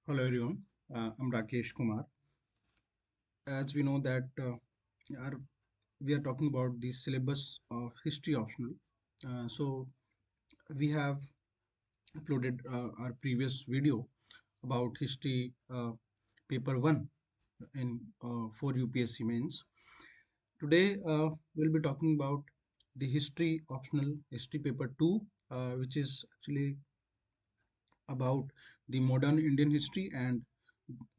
Hello everyone, I'm Rakesh Kumar. As we know that our, we are talking about the syllabus of history optional. So we have uploaded our previous video about history paper 1 in for UPSC mains. Today we'll be talking about the history optional history paper 2, which is actually about the modern Indian history and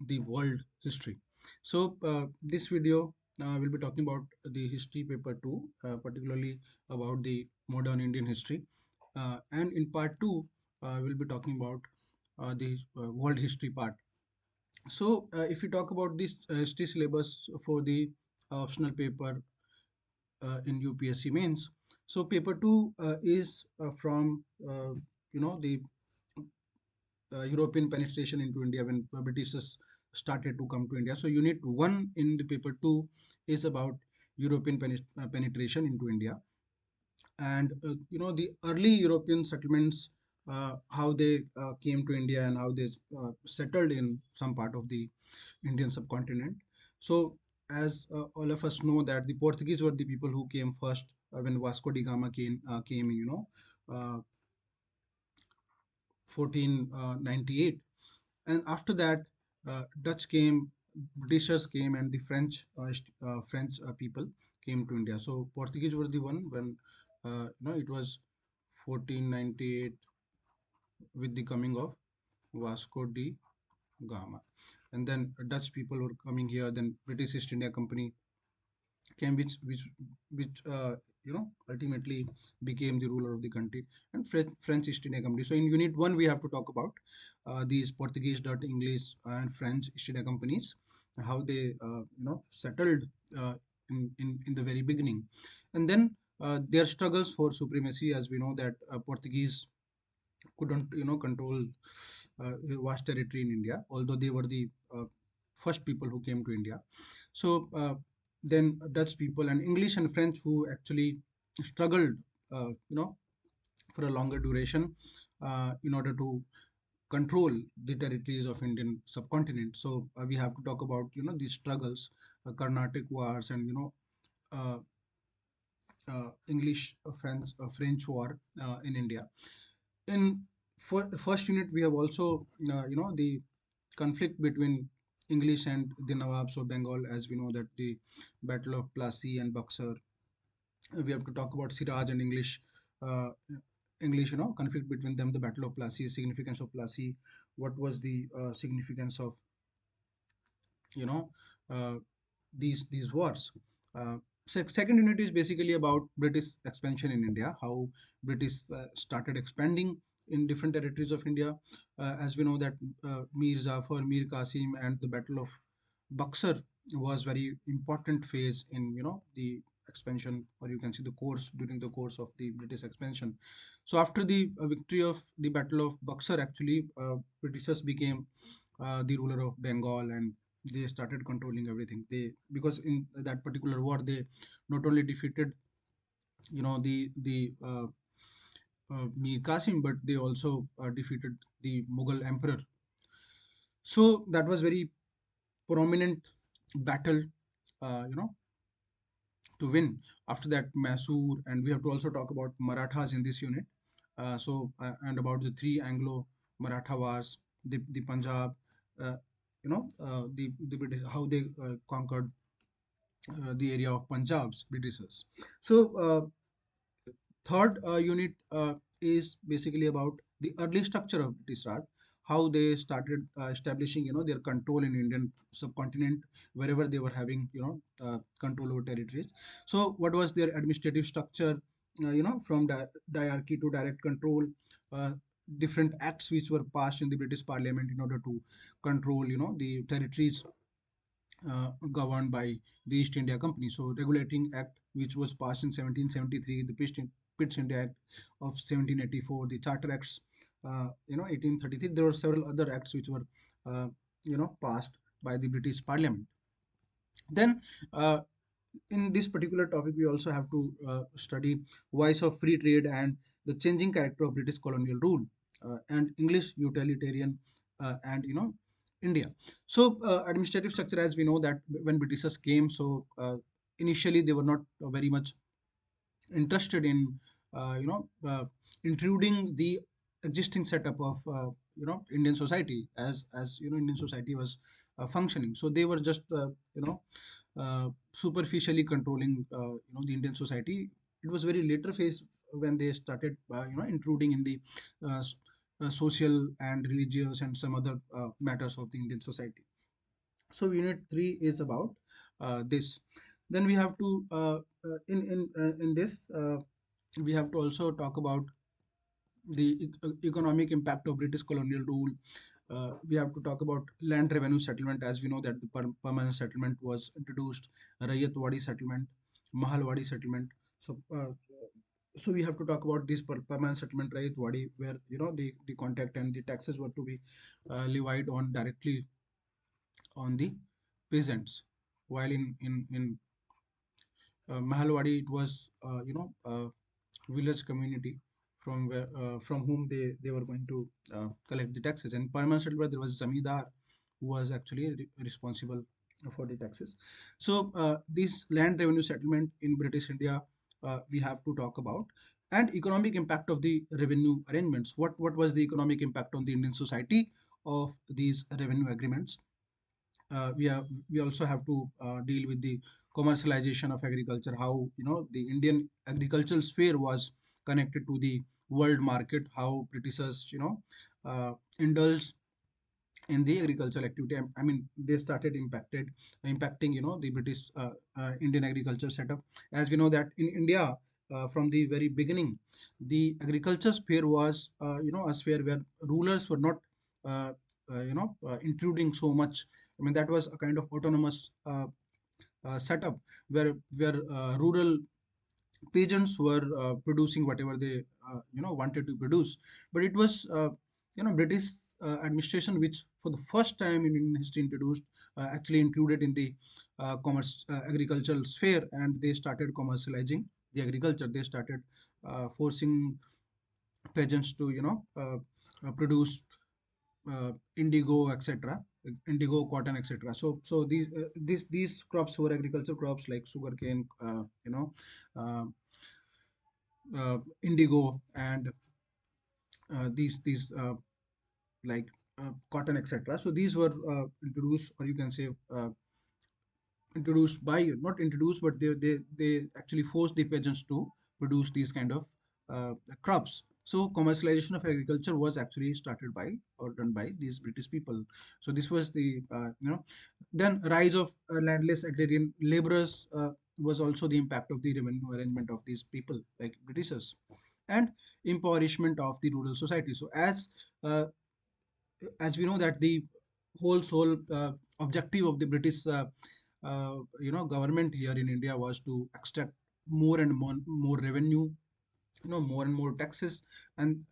the world history. So this video will be talking about the history paper 2, particularly about the modern Indian history. And in part 2, we'll be talking about the world history part. So if we talk about this history syllabus for the optional paper in UPSC mains, so paper 2 is from the European penetration into India when Britishers started to come to India. So unit 1 in the paper 2 is about European penetration into India, and the early European settlements, how they came to India and how they settled in some part of the Indian subcontinent. So as all of us know that the Portuguese were the people who came first when Vasco da Gama came in 1498, and after that Dutch came, Britishers came, and the French people came to India. So Portuguese were the one when it was 1498 with the coming of Vasco da Gama, and then Dutch people were coming here. Then British East India Company came, which ultimately became the ruler of the country, and French East India Company. So in unit 1 we have to talk about these Portuguese, Dutch, English, and French East India companies, how they settled uh, in the very beginning, and then their struggles for supremacy. As we know that Portuguese couldn't control vast territory in India, although they were the first people who came to India. So then Dutch people and English and French who actually struggled, for a longer duration in order to control the territories of Indian subcontinent. So we have to talk about these struggles, Carnatic wars, and uh, English French war in India. In first unit, we have also the conflict between English and the Nawabs of Bengal, as we know that the Battle of Plassey and Buxar. We have to talk about Siraj and uh, English, conflict between them, the Battle of Plassey, significance of Plassey, what was the significance of you know uh, these wars. Second unit is basically about British expansion in India, how British started expanding in different territories of India. As we know that Mir Zafar, Mir Qasim, and the Battle of Buxar was very important phase in the expansion, or you can see the course during the course of the British expansion. So after the victory of the Battle of Buxar, actually Britishers became the ruler of Bengal, and they started controlling everything. They, because in that particular war they not only defeated the Mir Qasim, but they also defeated the Mughal emperor. So that was very prominent battle, you know to win. After that, Mysore, and we have to also talk about Marathas in this unit. And about the three Anglo Maratha wars, the Punjab, uh, the British, how they conquered the area of Punjab's Britishers. So third unit is basically about the early structure of British Raj, how they started establishing their control in Indian subcontinent, wherever they were having control over territories. So what was their administrative structure? From diarchy to direct control. Uh, Different acts which were passed in the British Parliament in order to control the territories governed by the East India Company. So, Regulating Act, which was passed in 1773, the Pitt India Act of 1784, the Charter Acts, 1833. There were several other acts which were, passed by the British Parliament. Then, in this particular topic, we also have to study voice of free trade and the changing character of British colonial rule, and English utilitarian and India. So administrative structure, as we know that when Britishers came, so initially they were not very much interested in intruding the existing setup of Indian society, as Indian society was functioning. So they were just superficially controlling the Indian society. It was very later phase when they started intruding in the social and religious and some other matters of the Indian society. So unit 3 is about this. Then we have to in this we have to also talk about the economic impact of British colonial rule. We have to talk about land revenue settlement, as we know that the permanent settlement was introduced, Rayatwadi settlement, Mahalwadi settlement. So so we have to talk about this permanent settlement, Rayatwadi, where the contact and the taxes were to be levied on directly on the peasants, while in Mahalwadi it was village community from whom they were going to collect the taxes. And permanent settlement, there was zamindar who was actually responsible for the taxes. So this land revenue settlement in British India, we have to talk about. And economic impact of the revenue arrangements. What was the economic impact on the Indian society of these revenue agreements? We also have to deal with the commercialization of agriculture, how the Indian agricultural sphere was connected to the world market, how Britishers indulged in the agricultural activity. I mean, they started impacting the British Indian agriculture setup. As we know that in India, from the very beginning, the agriculture sphere was a sphere where rulers were not uh, intruding so much. I mean, that was a kind of autonomous setup where rural peasants were producing whatever they wanted to produce. But it was British administration which for the first time in Indian history introduced actually included in the commerce agricultural sphere, and they started commercializing the agriculture. They started forcing peasants to produce indigo, etc., indigo, cotton, etc. So these crops were agricultural crops like sugarcane, uh, indigo, and these like cotton, etc. So these were introduced, or you can say introduced by, not introduced, but they actually forced the peasants to produce these kind of crops. So commercialization of agriculture was actually started by or done by these British people. So this was the then rise of landless agrarian laborers was also the impact of the revenue arrangement of these people like Britishers. And impoverishment of the rural society. So uh, as we know that the whole sole objective of the British government here in India was to extract more and more revenue, more and more taxes. And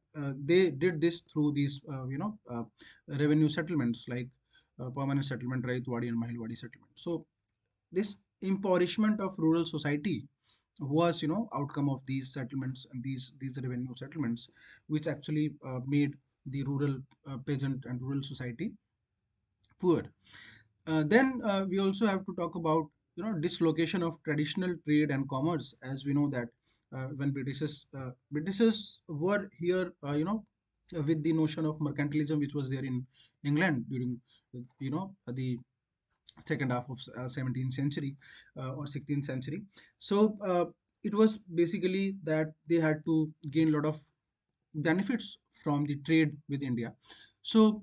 they did this through these revenue settlements like permanent settlement, Raitwadi and Mahilwadi settlement. So this impoverishment of rural society was outcome of these settlements and these revenue settlements, which actually made the rural peasant and rural society poor. Then we also have to talk about dislocation of traditional trade and commerce. As we know that when Britishers were here, with the notion of mercantilism, which was there in England during the second half of 17th century or 16th century. So it was basically that they had to gain a lot of benefits from the trade with India. So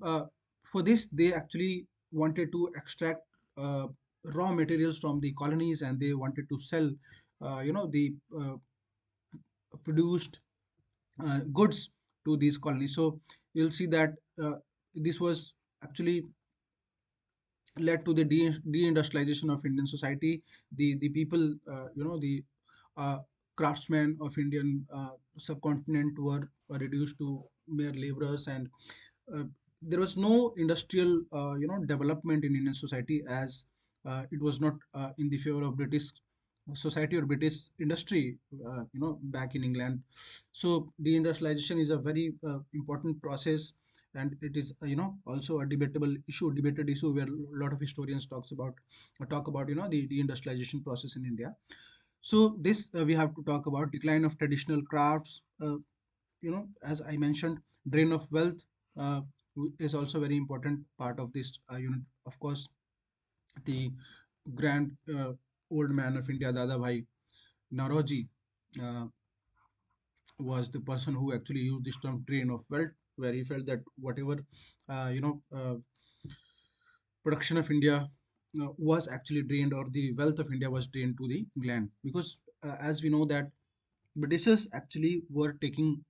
for this, they actually wanted to extract raw materials from the colonies, and they wanted to sell, the produced goods to these colonies. So you'll see that this was actually led to the deindustrialization of Indian society. The people, the uh, craftsmen of Indian subcontinent were reduced to mere laborers, and uh, there was no industrial, development in Indian society, as it was not in the favor of British society or British industry, back in England. So deindustrialization is a very important process, and it is also a debated issue where a lot of historians talk about the industrialization process in India. So this we have to talk about decline of traditional crafts. As I mentioned, drain of wealth is also very important part of this unit. Of course, the grand old man of India, Dada Bhai Naroji, uh, was the person who actually used this term drain of wealth, where he felt that whatever production of India was actually drained, or the wealth of India was drained to the England, because as we know that Britishers actually were taking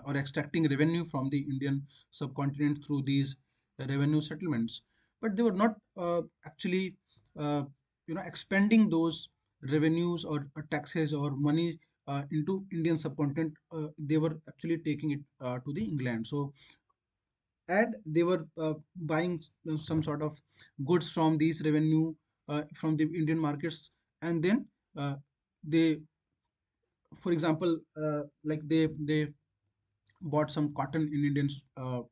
or extracting revenue from the Indian subcontinent through these revenue settlements, but they were not actually uh, expending those revenues or taxes or money into Indian subcontinent. They were actually taking it to the England. So and they were buying some sort of goods from these revenue from the Indian markets, and then they, for example, like they bought some cotton in Indian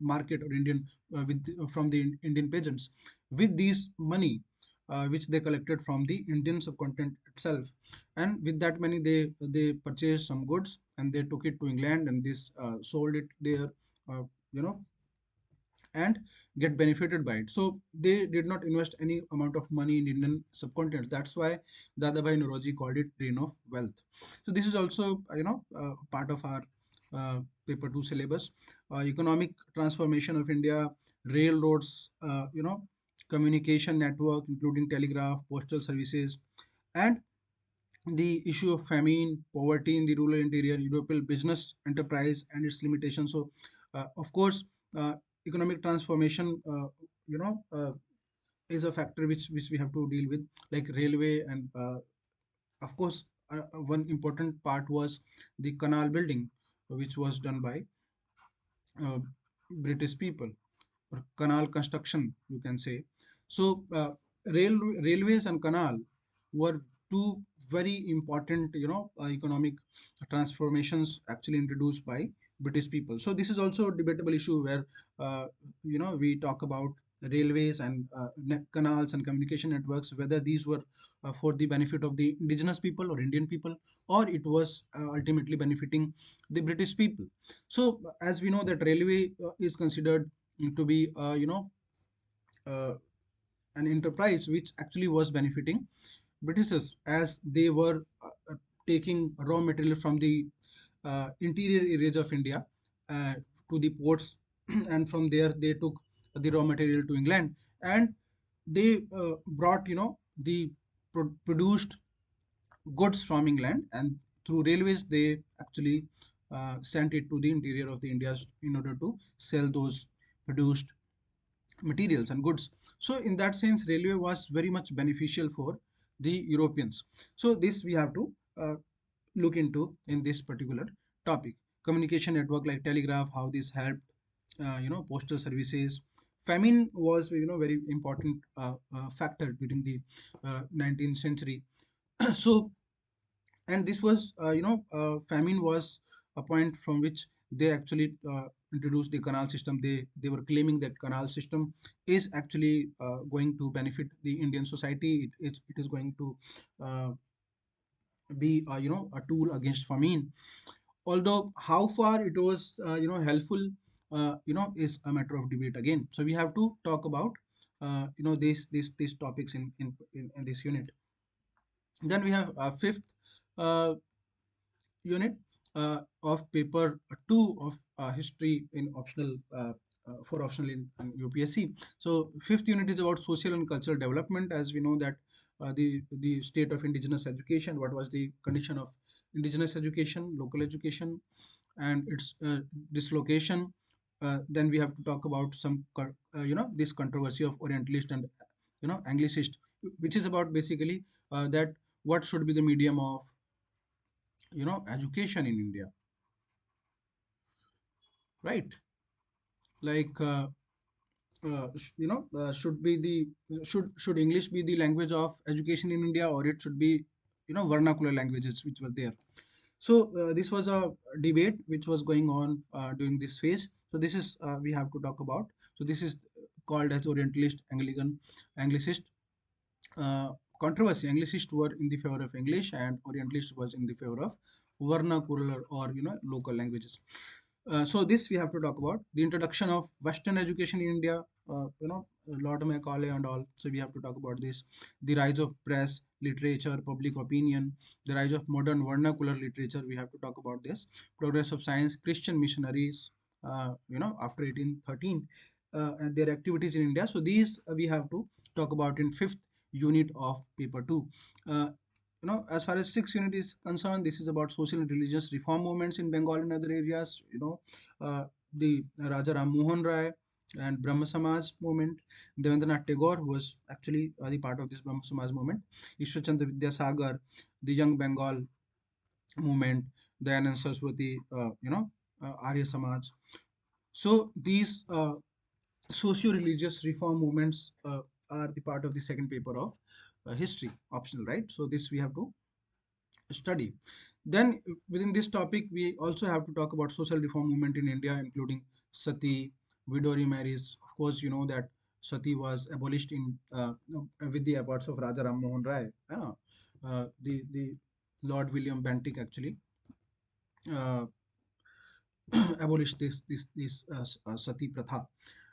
market or Indian with from the Indian peasants with these money which they collected from the Indian subcontinent itself, and with that money they purchased some goods and they took it to England, and this sold it there, you know and get benefited by it. So they did not invest any amount of money in Indian subcontinent. That's why Dadabhai Nauroji called it drain of wealth. So this is also part of our paper 2 syllabus. Economic transformation of India, railroads, communication network including telegraph, postal services, and the issue of famine, poverty in the rural interior, European business enterprise and its limitations. So, of course, uh, economic transformation, is a factor which we have to deal with, like railway, and of course, one important part was the canal building, which was done by uh, British people, or canal construction, you can say. So, railways and canal were two very important, economic transformations actually introduced by British people. So this is also a debatable issue where, uh, we talk about railways and canals and communication networks, whether these were for the benefit of the indigenous people or Indian people, or it was ultimately benefiting the British people. So as we know that railway is considered to be uh, an enterprise which actually was benefiting Britishers, as they were taking raw material from the interior areas of India uh, to the ports, and from there they took the raw material to England, and they brought the produced goods from England, and through railways they actually sent it to the interior of the India in order to sell those produced materials and goods. So in that sense, railway was very much beneficial for the Europeans. So this we have to look into in this particular topic. Communication network like telegraph, how this helped, postal services. Famine was very important factor during the 19th century. So, and this was famine was a point from which they actually introduced the canal system. They were claiming that canal system is actually going to benefit the Indian society. It is going to uh, be a tool against famine, although how far it was helpful is a matter of debate again. So we have to talk about these topics in this unit. Then we have fifth uh, unit of paper 2 of history in optional for optional in UPSC. So fifth unit is about social and cultural development. As we know that the state of indigenous education, what was the condition of indigenous education, local education, and its dislocation. Then we have to talk about some this controversy of Orientalist and Anglicist, which is about basically that what should be the medium of education in India, right? Like should be the should English be the language of education in India, or it should be vernacular languages which were there. So this was a debate which was going on during this phase. So this is we have to talk about. So this is called as Orientalist Anglican Anglicist uh, controversy. Anglicists were in the favor of English, and Orientalists was in the favor of vernacular or local languages. So this we have to talk about the introduction of Western education in India. Lord Macaulay and all. So we have to talk about this. The rise of press, literature, public opinion, the rise of modern vernacular literature. We have to talk about this. Progress of science, Christian missionaries. After 1813, and their activities in India. So these we have to talk about in fifth unit of paper 2. As far as sixth unit is concerned, this is about social and religious reform movements in Bengal and other areas. The Raja Ram Mohan Rai and Brahma Samaj movement. Devendranath Tagore, who was actually the part of this Brahma Samaj movement. Ishwar Chandra Vidyasagar, the Young Bengal movement, Dayanand Saraswati, Arya Samaj. So these socio-religious reform movements are the part of the second paper of history, optional, right? So this we have to study. Then within this topic, we also have to talk about social reform movement in India, including sati, widow remarriage. Of course, you know that sati was abolished in with the efforts of Raja Ram Mohan Rai. The Lord William Bentinck actually uh, abolished this sati pratha.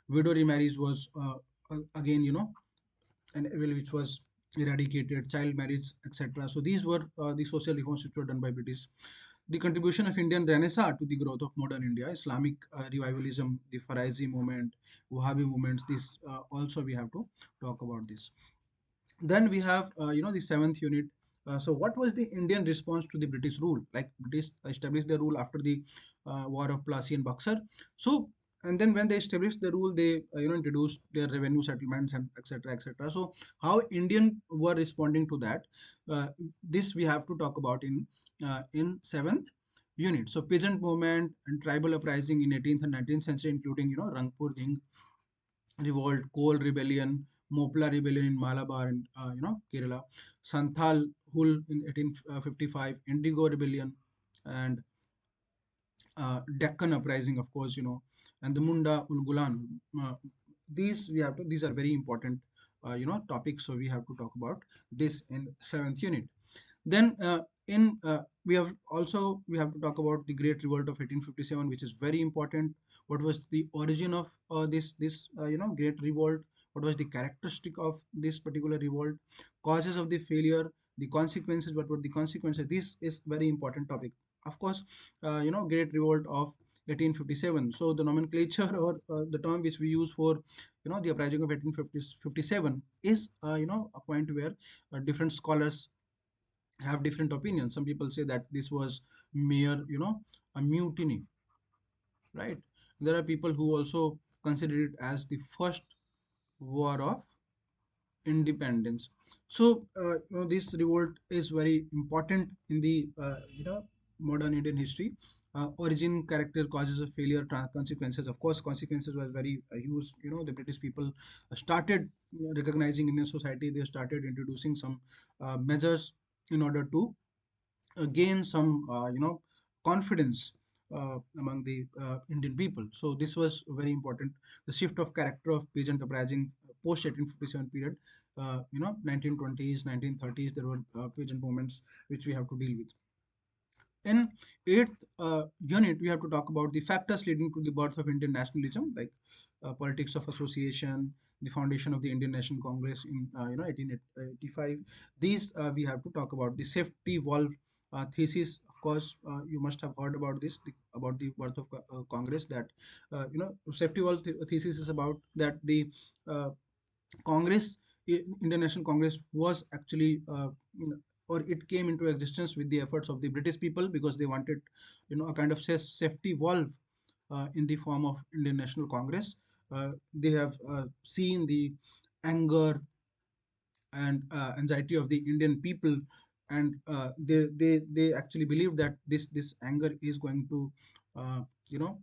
Widow remarriage was again, and well, which was eradicated, child marriage, etc. So these were the social reforms which were done by British. The contribution of Indian Renaissance to the growth of modern India, Islamic revivalism, the Farisi movement, Wahhabi movements. This also we have to talk about this. Then we have the seventh unit. So what was the Indian response to the British rule? Like British established their rule after the war of Plassey and Buxar. So and then when they established the rule, they introduced their revenue settlements and etc etc. So how Indian were responding to that, uh, this we have to talk about in seventh unit. So peasant movement and tribal uprising in 18th and 19th century, including Rangpur Dhing revolt, Coal rebellion, Mopla rebellion in Malabar and Kerala, Santhal Hul in 1855, Indigo rebellion, and Deccan uprising, of course, and the Munda Ulgulan. These are very important, topics. So we have to talk about this in seventh unit. Then in we have to talk about the Great Revolt of 1857, which is very important. What was the origin of this Great Revolt? What was the characteristic of this particular revolt? Causes of the failure, the consequences. What were the consequences? This is very important topic. Of course, Great Revolt of 1857. So the nomenclature or the term which we use for the uprising of 1857 is a point where different scholars have different opinions. Some people say that this was mere, a mutiny, right? There are people who also consider it as the first war of independence. So, this revolt is very important in the, modern Indian history. Origin, character, causes of failure, consequences. Of course, consequences was very huge. The British people started recognizing Indian society. They started introducing some measures in order to gain some confidence among the Indian people. So this was very important. The shift of character of peasant uprising post 1857 period, 1920s, 1930s, there were peasant movements which we have to deal with. In eighth unit, we have to talk about the factors leading to the birth of Indian nationalism, like politics of association, the foundation of the Indian National Congress in 1885. These we have to talk about. The safety valve thesis. Of course, you must have heard about this, about the birth of Congress. That safety valve thesis is about that the uh, Congress, International Congress, was actually, or it came into existence with the efforts of the British people because they wanted, a kind of safety valve in the form of Indian National Congress. They have seen the anger and anxiety of the Indian people, and they actually believe that this anger is going to, uh, you know,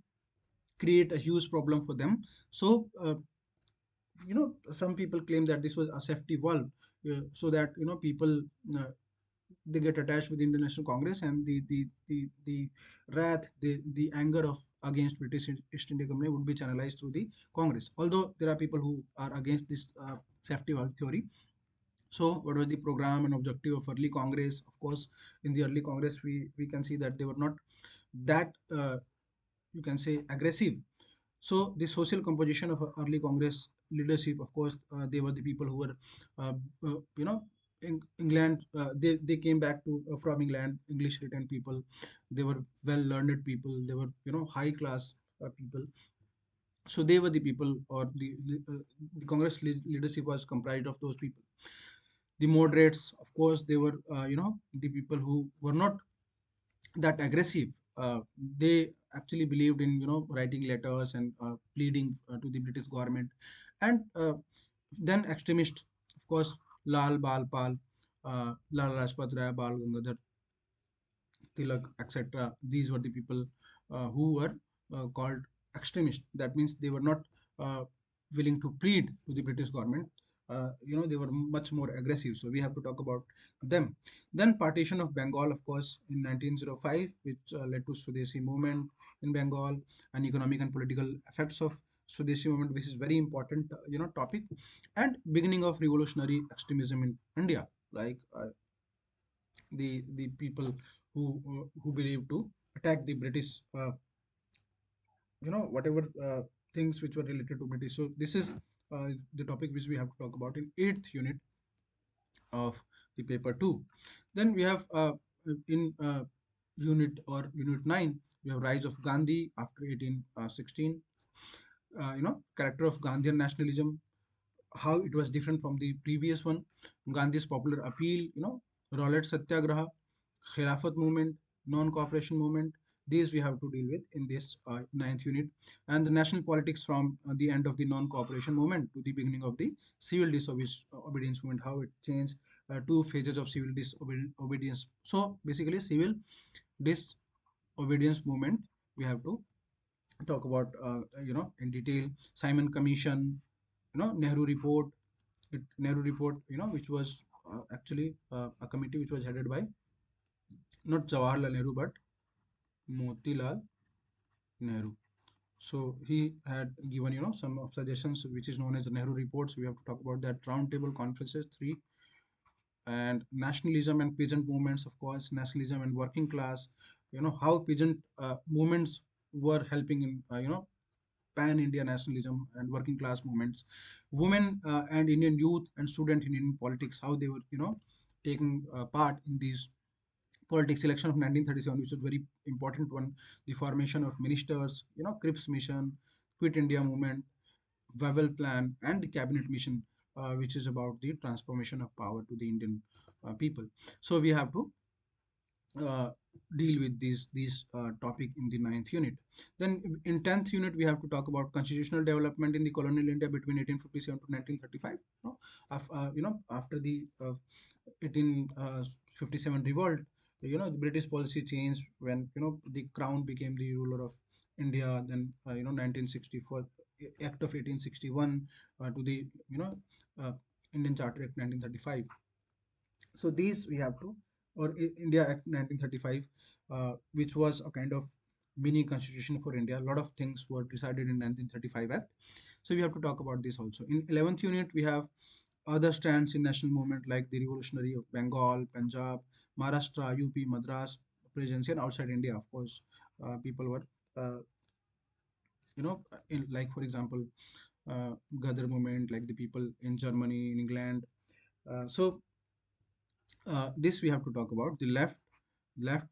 create a huge problem for them. So some people claim that this was a safety valve, so that people uh, they get attached with the Indian National Congress, and the wrath, the anger of against British East India Company would be channelized through the Congress. Although there are people who are against this safety valve theory. So, what was the program and objective of early Congress? Of course, in the early Congress, we can see that they were not that you can say aggressive. So, the social composition of early Congress leadership, of course, they were the people who were, uh, you know, England. They came back to from England, English written people. They were well learned people. They were high class people. So they were the people, or the Congress leadership was comprised of those people. The moderates, of course, they were the people who were not that aggressive. They actually believed in writing letters and pleading to the British government. And then extremist, of course, Lal Bal Pal, Lal Lajpat Rai, Bal Gangadhar Tilak, etc. These were the people who were called extremists. That means they were not uh, willing to plead to the British government. They were much more aggressive. So we have to talk about them. Then partition of Bengal, of course, in 1905, which led to Swadeshi movement in Bengal, and economic and political effects of Swadeshi movement, which is very important, topic, and beginning of revolutionary extremism in India, like the people who believe to attack the British, whatever things which were related to British. So this is the topic which we have to talk about in eighth unit of the paper two. Then we have in unit or unit nine, we have rise of Gandhi after 1816. Character of Gandhian nationalism, how it was different from the previous one. Gandhi's popular appeal, Rowlatt Satyagraha, Khilafat movement, non-cooperation movement. These we have to deal with in this ninth unit. And the national politics from the end of the non-cooperation movement to the beginning of the civil disobedience movement, how it changed two phases of civil disobedience. So basically, civil disobedience movement we have to talk about in detail. Simon Commission, Nehru Report, Nehru Report, which was actually a committee which was headed by not Jawaharlal Nehru but Motilal Nehru. So he had given some of suggestions which is known as the Nehru reports. We have to talk about that. Roundtable conferences three, and nationalism and peasant movements, of course, nationalism and working class. How peasant movements were helping in pan India nationalism and working class movements, women and Indian youth and student in Indian politics, how they were taking part in these politics. Election of 1937, which was very important one, the formation of ministers, Cripps mission, Quit India movement, Wavell plan, and the cabinet mission, which is about the transformation of power to the Indian people. So we have to uh, deal with these topic in the ninth unit. Then in 10th unit we have to talk about constitutional development in the colonial India between 1857 to 1935. After the 1857 revolt, the British policy changed when the crown became the ruler of India. Then 1964 Act of 1861 to the uh, Indian Charter Act 1935. So these we have to, or India Act 1935, which was a kind of mini constitution for India. A lot of things were decided in 1935 Act. So we have to talk about this also. In 11th unit, we have other strands in national movement like the revolutionary of Bengal, Punjab, Maharashtra, UP, Madras, presidency, and outside India, of course, people were, uh, like for example, Ghadar movement, like the people in Germany, in England. So this we have to talk about. The left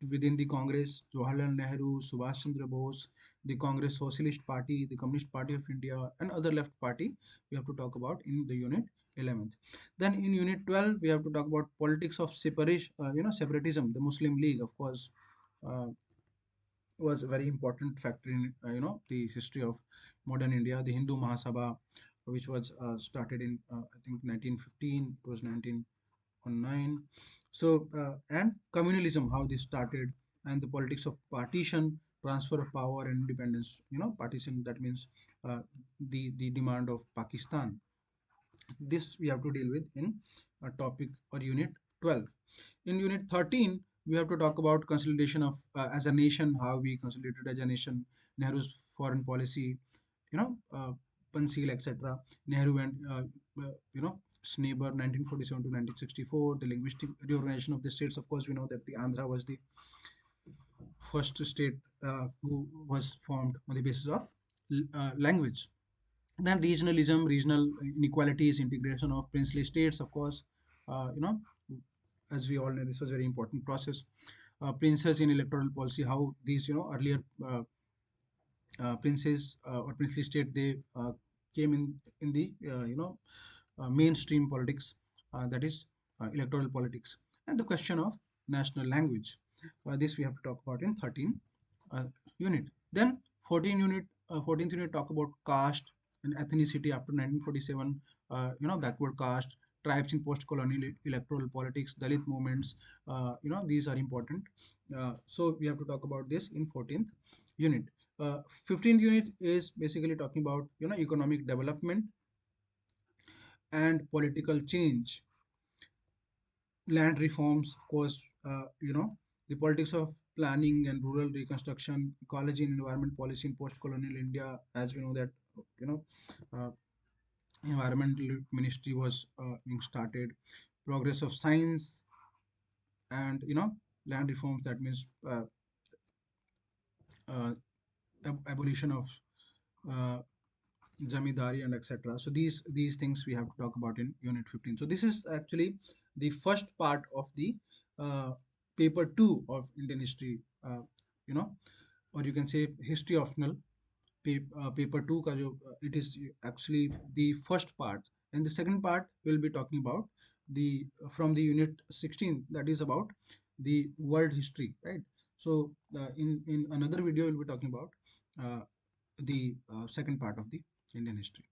within the Congress, Jawaharlal Nehru, Subhash Chandra Bose, the Congress Socialist Party, the Communist Party of India, and other left party we have to talk about in the unit 11th. Then in unit 12 we have to talk about politics of separation, separatism. The Muslim League, of course, uh, was a very important factor in the history of modern India. The Hindu Mahasabha, which was started in I think 1915, it was 1909. So and communalism, how this started, and the politics of partition, transfer of power and independence. Partition, that means the demand of Pakistan. This we have to deal with in a topic or unit 12. In unit 13, we have to talk about consolidation of as a nation, how we consolidated as a nation, Nehru's foreign policy, you know, Pansil, etc. Nehru and Schneber, 1947 to 1964. The linguistic reorganization of the states. Of course, we know that the Andhra was the first state who was formed on the basis of language. Then regionalism, regional inequalities, integration of princely states, of course, as we all know, this was a very important process. Princes in electoral policy, how these, earlier princes or princely state, they came in the, mainstream politics, that is electoral politics. And the question of national language. This we have to talk about in 13 uh, unit. Then 14th unit talk about caste and ethnicity after 1947, backward caste, tribes in post-colonial electoral politics, Dalit movements, these are important. So we have to talk about this in 14th unit. 15th unit is basically talking about, economic development and political change, land reforms, of course, the politics of planning and rural reconstruction, ecology and environment policy in post-colonial India. As we know that, you know, uh, environmental ministry was being started, progress of science, and land reforms. That means uh, abolition of uh, zamindari and etc. So these things we have to talk about in unit 15. So this is actually the first part of the uh, paper 2 of Indian history, you know or you can say history optional. Paper 2 ka jo, it is actually the first part, and the second part will be talking about the from the unit 16, that is about the world history, right? So in another video we'll be talking about uh, the second part of the Indian history.